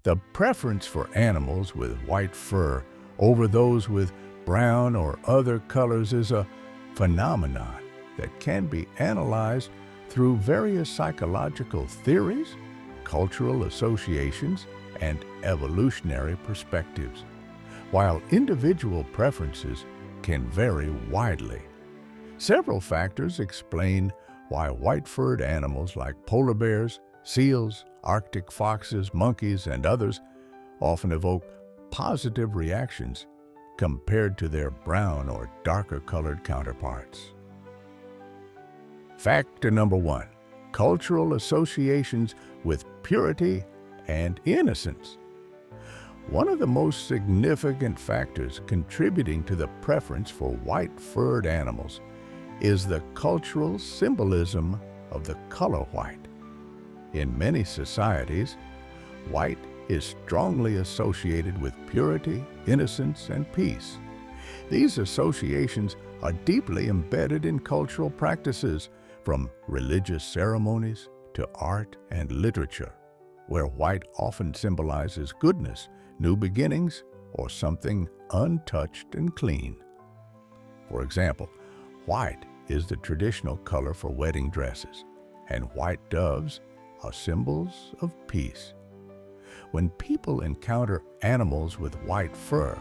The preference for animals with white fur over those with brown or other colors is a phenomenon that can be analyzed through various psychological theories, cultural associations, and evolutionary perspectives, while individual preferences can vary widely. Several factors explain why white-furred animals like polar bears, seals, Arctic foxes, monkeys, and others often evoke positive reactions compared to their brown or darker-colored counterparts. Factor number 1. Cultural associations with purity and innocence. One of the most significant factors contributing to the preference for white-furred animals is the cultural symbolism of the color white. In many societies, white is strongly associated with purity, innocence, and peace. These associations are deeply embedded in cultural practices, from religious ceremonies to art and literature, where white often symbolizes goodness, new beginnings, or something untouched and clean. For example, white is the traditional color for wedding dresses, and white doves are symbols of peace. When people encounter animals with white fur,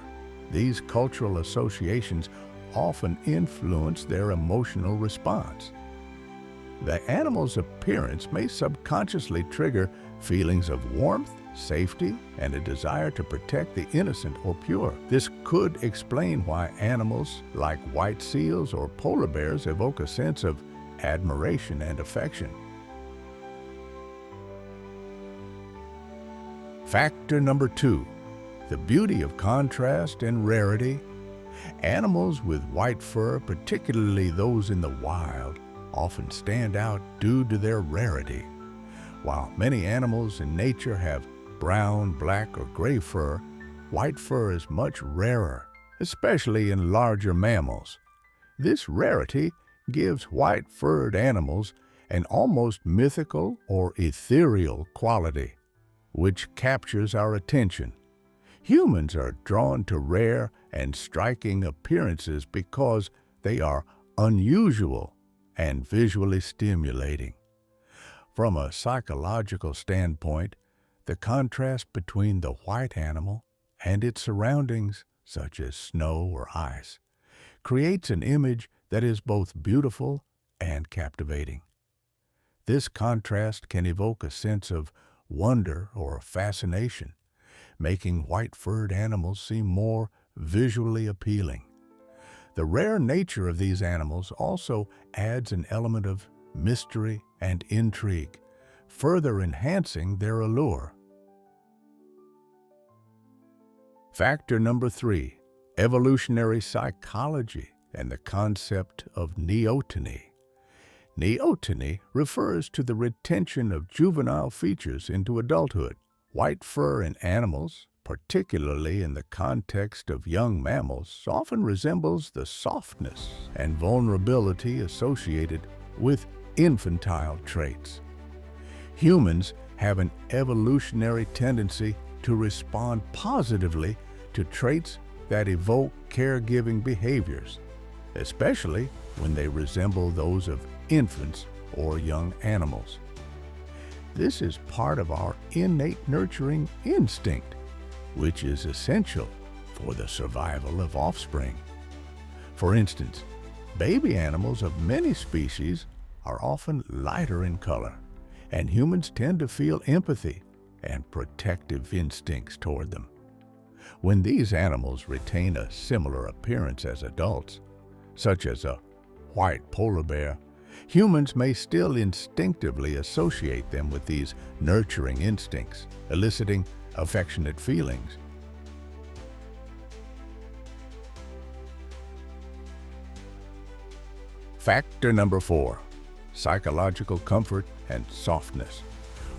these cultural associations often influence their emotional response. The animal's appearance may subconsciously trigger feelings of warmth, safety, and a desire to protect the innocent or pure. This could explain why animals like white seals or polar bears evoke a sense of admiration and affection. Factor number 2. The beauty of contrast and rarity. Animals with white fur, particularly those in the wild, often stand out due to their rarity. While many animals in nature have brown, black, or gray fur, white fur is much rarer, especially in larger mammals. This rarity gives white-furred animals an almost mythical or ethereal quality, which captures our attention. Humans are drawn to rare and striking appearances because they are unusual and visually stimulating. From a psychological standpoint, the contrast between the white animal and its surroundings, such as snow or ice, creates an image that is both beautiful and captivating. This contrast can evoke a sense of wonder or fascination, making white-furred animals seem more visually appealing. The rare nature of these animals also adds an element of mystery and intrigue, further enhancing their allure. Factor number 3. Evolutionary psychology and the concept of neoteny. Neoteny refers to the retention of juvenile features into adulthood. White fur in animals, particularly in the context of young mammals, often resembles the softness and vulnerability associated with infantile traits. Humans have an evolutionary tendency to respond positively to traits that evoke caregiving behaviors, especially when they resemble those of infants or young animals. This is part of our innate nurturing instinct, which is essential for the survival of offspring. For instance, baby animals of many species are often lighter in color, and humans tend to feel empathy and protective instincts toward them. When these animals retain a similar appearance as adults, such as a white polar bear, humans may still instinctively associate them with these nurturing instincts, eliciting affectionate feelings. Factor number 4. Psychological comfort and softness.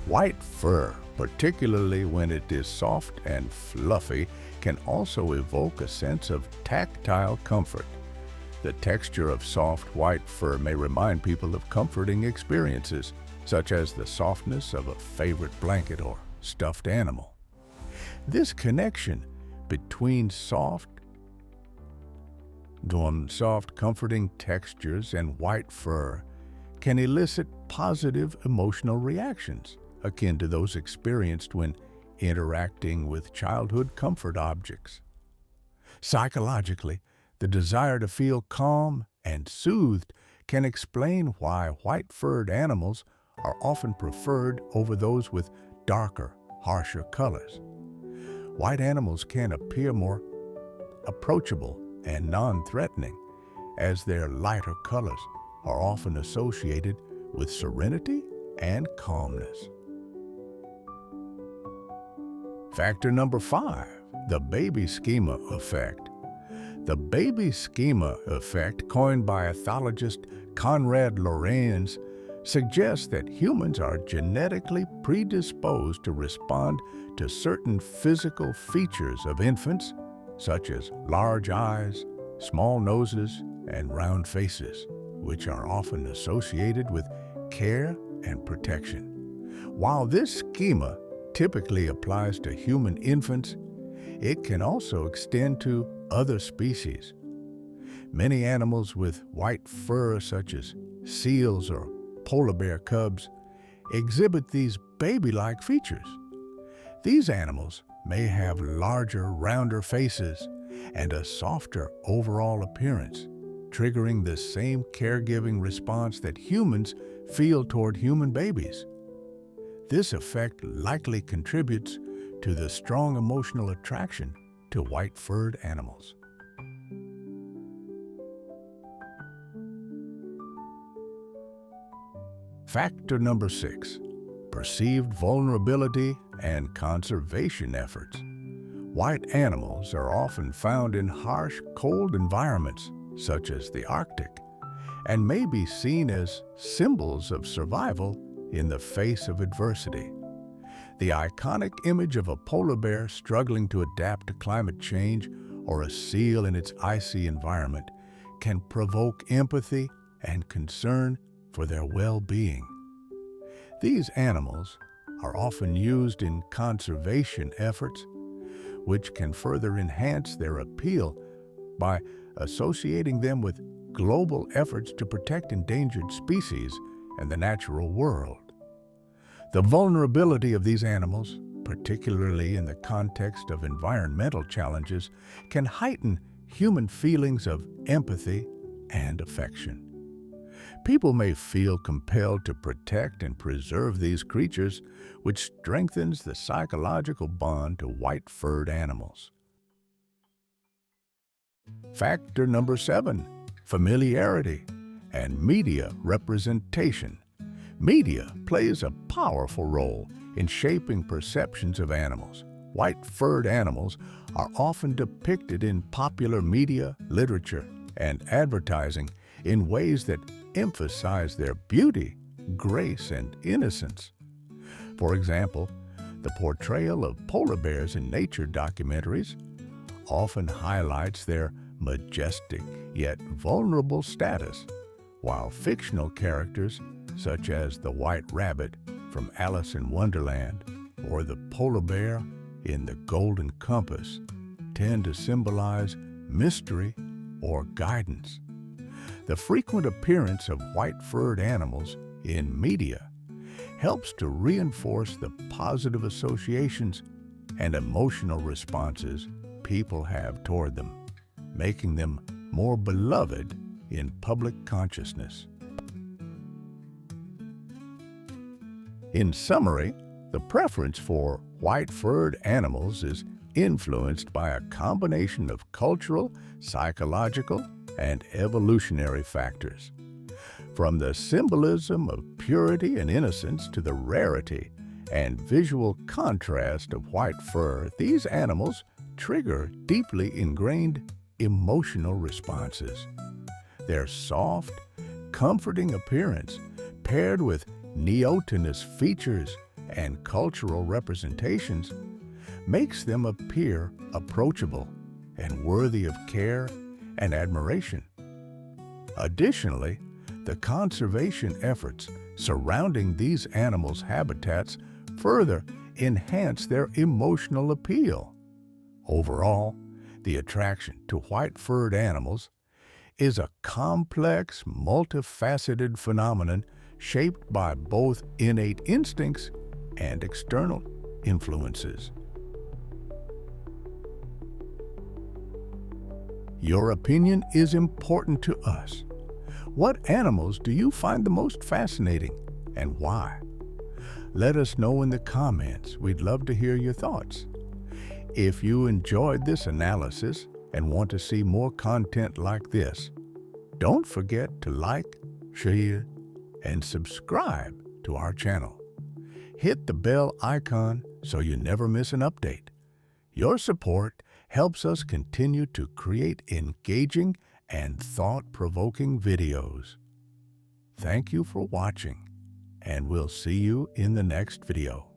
White fur, particularly when it is soft and fluffy, can also evoke a sense of tactile comfort. The texture of soft white fur may remind people of comforting experiences, such as the softness of a favorite blanket or stuffed animal. This connection between comforting textures and white fur can elicit positive emotional reactions, akin to those experienced when interacting with childhood comfort objects. Psychologically, the desire to feel calm and soothed can explain why white-furred animals are often preferred over those with darker, harsher colors. White animals can appear more approachable and non-threatening, as their lighter colors are often associated with serenity and calmness. Factor number 5, the baby schema effect. The baby schema effect, coined by ethologist Konrad Lorenz, suggests that humans are genetically predisposed to respond to certain physical features of infants, such as large eyes, small noses, and round faces, which are often associated with care and protection. While this schema typically applies to human infants, it can also extend to other species. Many animals with white fur, such as seals or polar bear cubs, exhibit these baby-like features. These animals may have larger, rounder faces and a softer overall appearance, triggering the same caregiving response that humans feel toward human babies. This effect likely contributes to the strong emotional attraction to white-furred animals. Factor number 6, perceived vulnerability and conservation efforts. White animals are often found in harsh, cold environments, such as the Arctic, and may be seen as symbols of survival in the face of adversity. The iconic image of a polar bear struggling to adapt to climate change or a seal in its icy environment can provoke empathy and concern for their well-being. These animals are often used in conservation efforts, which can further enhance their appeal by associating them with global efforts to protect endangered species and the natural world. The vulnerability of these animals, particularly in the context of environmental challenges, can heighten human feelings of empathy and affection. People may feel compelled to protect and preserve these creatures, which strengthens the psychological bond to white-furred animals. Factor number 7, familiarity and media representation. Media plays a powerful role in shaping perceptions of animals. White-furred animals are often depicted in popular media, literature, and advertising in ways that emphasize their beauty, grace, and innocence. For example, the portrayal of polar bears in nature documentaries often highlights their majestic yet vulnerable status, while fictional characters such as the White Rabbit from Alice in Wonderland or the polar bear in The Golden Compass tend to symbolize mystery or guidance. The frequent appearance of white-furred animals in media helps to reinforce the positive associations and emotional responses people have toward them, making them more beloved in public consciousness. In summary, the preference for white-furred animals is influenced by a combination of cultural, psychological, and evolutionary factors. From the symbolism of purity and innocence to the rarity and visual contrast of white fur, these animals trigger deeply ingrained emotional responses. Their soft, comforting appearance, paired with neotenous features and cultural representations, makes them appear approachable and worthy of care and admiration. Additionally, the conservation efforts surrounding these animals' habitats further enhance their emotional appeal. Overall, the attraction to white-furred animals is a complex, multifaceted phenomenon shaped by both innate instincts and external influences. Your opinion is important to us. What animals do you find the most fascinating, and why? Let us know in the comments. We'd love to hear your thoughts. If you enjoyed this analysis and want to see more content like this, don't forget to like, share, and subscribe to our channel. Hit the bell icon so you never miss an update. Your support helps us continue to create engaging and thought-provoking videos. Thank you for watching, and we'll see you in the next video.